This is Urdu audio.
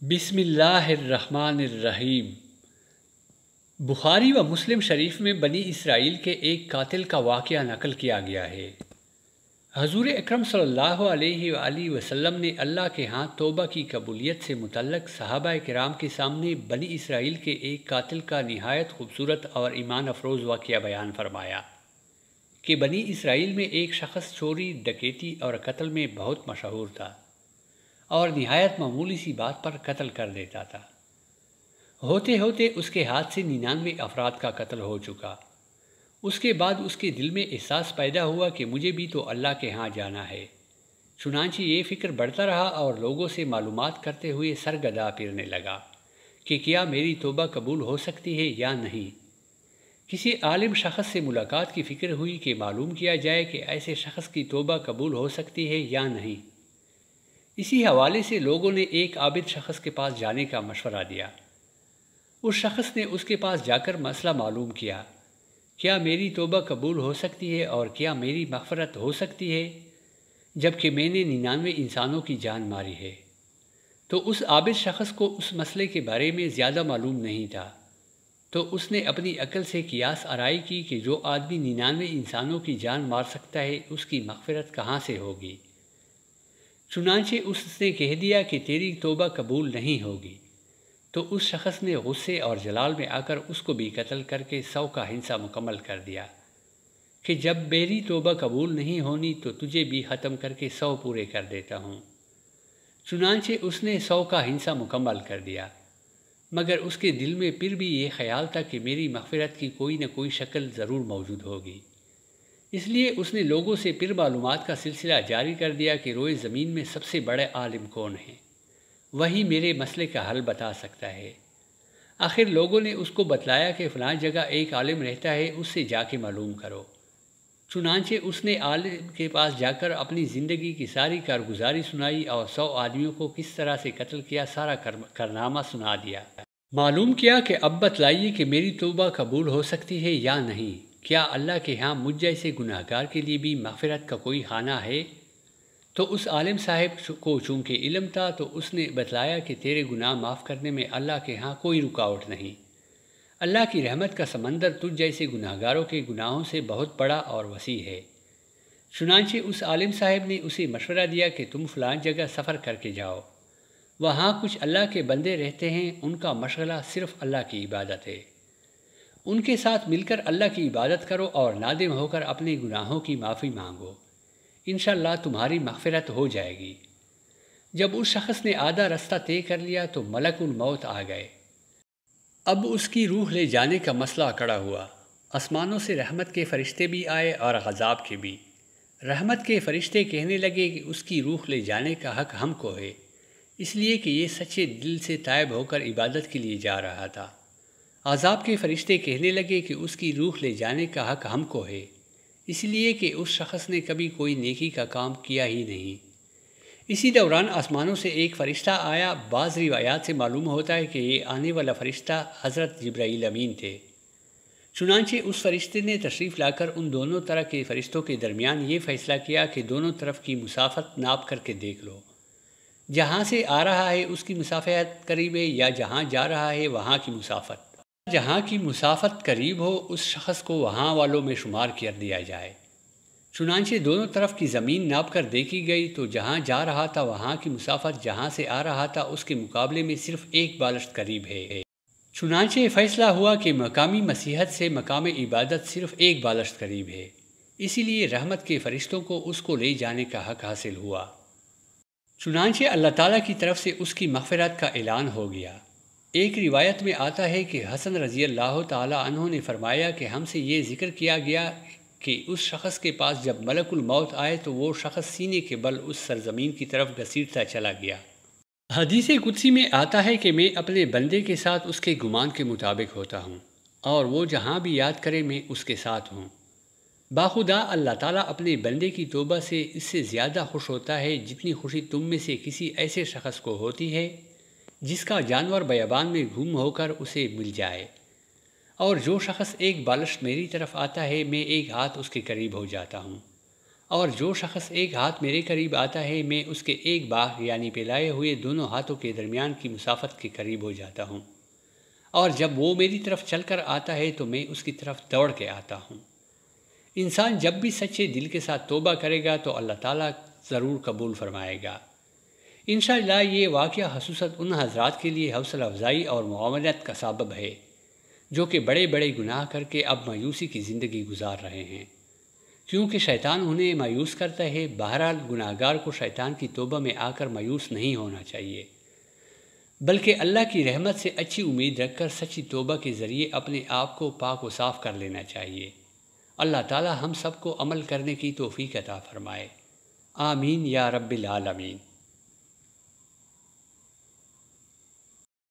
بسم اللہ الرحمن الرحیم۔ بخاری و مسلم شریف میں بنی اسرائیل کے ایک قاتل کا واقعہ نقل کیا گیا ہے۔ حضور اکرم صلی اللہ علیہ وآلہ وسلم نے اللہ کے ہاں توبہ کی قبولیت سے متعلق صحابہ کرام کے سامنے بنی اسرائیل کے ایک قاتل کا نہایت خوبصورت اور ایمان افروز واقعہ بیان فرمایا کہ بنی اسرائیل میں ایک شخص چوری، ڈکیتی اور قتل میں بہت مشہور تھا اور نہایت معمولی سی بات پر قتل کر دیتا تھا۔ ہوتے ہوتے اس کے ہاتھ سے 99 افراد کا قتل ہو چکا۔ اس کے بعد اس کے دل میں احساس پیدا ہوا کہ مجھے بھی تو اللہ کے ہاں جانا ہے۔ چنانچہ یہ فکر بڑھتا رہا اور لوگوں سے معلومات کرتے ہوئے سرگرداں پھرنے لگا کہ کیا میری توبہ قبول ہو سکتی ہے یا نہیں۔ کسی عالم شخص سے ملاقات کی فکر ہوئی کہ معلوم کیا جائے کہ ایسے شخص کی توبہ قبول ہو سکتی ہے یا نہیں۔ اسی حوالے سے لوگوں نے ایک عابد شخص کے پاس جانے کا مشورہ دیا۔ اس شخص نے اس کے پاس جا کر مسئلہ معلوم کیا، کیا میری توبہ قبول ہو سکتی ہے اور کیا میری مغفرت ہو سکتی ہے جبکہ میں نے 99 انسانوں کی جان ماری ہے؟ تو اس عابد شخص کو اس مسئلے کے بارے میں زیادہ معلوم نہیں تھا، تو اس نے اپنی عقل سے قیاس آرائی کی کہ جو آدمی 99 انسانوں کی جان مار سکتا ہے اس کی مغفرت کہاں سے ہوگی؟ چنانچہ اس نے کہہ دیا کہ تیری توبہ قبول نہیں ہوگی۔ تو اس شخص نے غصے اور جلال میں آ کر اس کو بھی قتل کر کے 100 کا ہنسا مکمل کر دیا کہ جب میری توبہ قبول نہیں ہونی تو تجھے بھی ختم کر کے 100 پورے کر دیتا ہوں۔ چنانچہ اس نے 100 کا ہنسا مکمل کر دیا، مگر اس کے دل میں پھر بھی یہ خیال تھا کہ میری مغفرت کی کوئی نہ کوئی شکل ضرور موجود ہوگی۔ اس لیے اس نے لوگوں سے پھر معلومات کا سلسلہ جاری کر دیا کہ روئے زمین میں سب سے بڑے عالم کون ہیں، وہی میرے مسئلے کا حل بتا سکتا ہے۔ آخر لوگوں نے اس کو بتلایا کہ فلاں جگہ ایک عالم رہتا ہے، اس سے جا کے معلوم کرو۔ چنانچہ اس نے عالم کے پاس جا کر اپنی زندگی کی ساری کارگزاری سنائی اور 100 آدمیوں کو کس طرح سے قتل کیا سارا کارنامہ سنا دیا۔ معلوم کیا کہ اب بتلائیے کہ میری توبہ قبول ہو سکتی ہے یا نہیں، کیا اللہ کے ہاں مجھ جیسے گناہگار کے لیے بھی مغفرت کا کوئی خانہ ہے؟ تو اس عالم صاحب کو چونکہ علم تھا تو اس نے بتلایا کہ تیرے گناہ معاف کرنے میں اللہ کے ہاں کوئی رکاوٹ نہیں۔ اللہ کی رحمت کا سمندر تجھ جیسے گناہگاروں کے گناہوں سے بہت بڑا اور وسیع ہے۔ چنانچہ اس عالم صاحب نے اسے مشورہ دیا کہ تم فلاں جگہ سفر کر کے جاؤ، وہاں کچھ اللہ کے بندے رہتے ہیں، ان کا مشغلہ صرف اللہ کی عبادت ہے، ان کے ساتھ مل کر اللہ کی عبادت کرو اور نادم ہو کر اپنے گناہوں کی معافی مانگو، انشاءاللہ تمہاری مغفرت ہو جائے گی۔ جب اس شخص نے آدھا رستہ طے کر لیا تو ملک الموت آ گئے۔ اب اس کی روح لے جانے کا مسئلہ کھڑا ہوا۔ آسمانوں سے رحمت کے فرشتے بھی آئے اور عذاب کے بھی۔ رحمت کے فرشتے کہنے لگے کہ اس کی روح لے جانے کا حق ہم کو ہے، اس لیے کہ یہ سچے دل سے تائب ہو کر عبادت کے لیے جا رہا تھا۔ عذاب کے فرشتے کہنے لگے کہ اس کی روح لے جانے کا حق ہم کو ہے، اس لیے کہ اس شخص نے کبھی کوئی نیکی کا کام کیا ہی نہیں۔ اسی دوران آسمانوں سے ایک فرشتہ آیا۔ بعض روایات سے معلوم ہوتا ہے کہ یہ آنے والا فرشتہ حضرت جبرائیل امین تھے۔ چنانچہ اس فرشتے نے تشریف لا کر ان دونوں طرح کے فرشتوں کے درمیان یہ فیصلہ کیا کہ دونوں طرف کی مسافت ناپ کر کے دیکھ لو، جہاں سے آ رہا ہے اس کی مسافت قریب ہے یا جہاں جا رہا ہے وہاں کی مسافت۔ جہاں کی مسافت قریب ہو اس شخص کو وہاں والوں میں شمار کر دیا جائے۔ چنانچہ دونوں طرف کی زمین ناپ کر دیکھی گئی تو جہاں جا رہا تھا وہاں کی مسافت جہاں سے آ رہا تھا اس کے مقابلے میں صرف 1 بالشت قریب ہے۔ چنانچہ فیصلہ ہوا کہ مقامی مسیحت سے مقام عبادت صرف 1 بالشت قریب ہے، اسی لیے رحمت کے فرشتوں کو اس کو لے جانے کا حق حاصل ہوا۔ چنانچہ اللہ تعالیٰ کی طرف سے اس کی مغفرت کا اعلان ہو گیا۔ ایک روایت میں آتا ہے کہ حسن رضی اللہ تعالیٰ عنہ نے فرمایا کہ ہم سے یہ ذکر کیا گیا کہ اس شخص کے پاس جب ملک الموت آئے تو وہ شخص سینے کے بل اس سرزمین کی طرف گھسیٹتا چلا گیا۔ حدیث قدسی میں آتا ہے کہ میں اپنے بندے کے ساتھ اس کے گمان کے مطابق ہوتا ہوں اور وہ جہاں بھی یاد کرے میں اس کے ساتھ ہوں۔ باخدا اللہ تعالیٰ اپنے بندے کی توبہ سے اس سے زیادہ خوش ہوتا ہے جتنی خوشی تم میں سے کسی ایسے شخص کو ہوتی ہے جس کا جانور بیابان میں گم ہو کر اسے مل جائے، اور جو شخص 1 بالشت میری طرف آتا ہے میں 1 ہاتھ اس کے قریب ہو جاتا ہوں، اور جو شخص ایک ہاتھ میرے قریب آتا ہے میں اس کے ایک باہ یعنی پھیلائے ہوئے دونوں ہاتھوں کے درمیان کی مسافت کے قریب ہو جاتا ہوں، اور جب وہ میری طرف چل کر آتا ہے تو میں اس کی طرف دوڑ کے آتا ہوں۔ انسان جب بھی سچے دل کے ساتھ توبہ کرے گا تو اللہ تعالیٰ ضرور قبول فرمائے گا۔ انشاءاللہ یہ واقعہ خصوصاً ان حضرات کے لیے حوصلہ افزائی اور معاونت کا سبب ہے جو کہ بڑے بڑے گناہ کر کے اب مایوسی کی زندگی گزار رہے ہیں، کیونکہ شیطان انہیں مایوس کرتا ہے۔ بہرحال گناہگار کو شیطان کی توبہ میں آ کر مایوس نہیں ہونا چاہیے، بلکہ اللہ کی رحمت سے اچھی امید رکھ کر سچی توبہ کے ذریعے اپنے آپ کو پاک و صاف کر لینا چاہیے۔ اللہ تعالی ہم سب کو عمل کرنے کی توفیق عطا فرمائے، آمین یا رب العالمین۔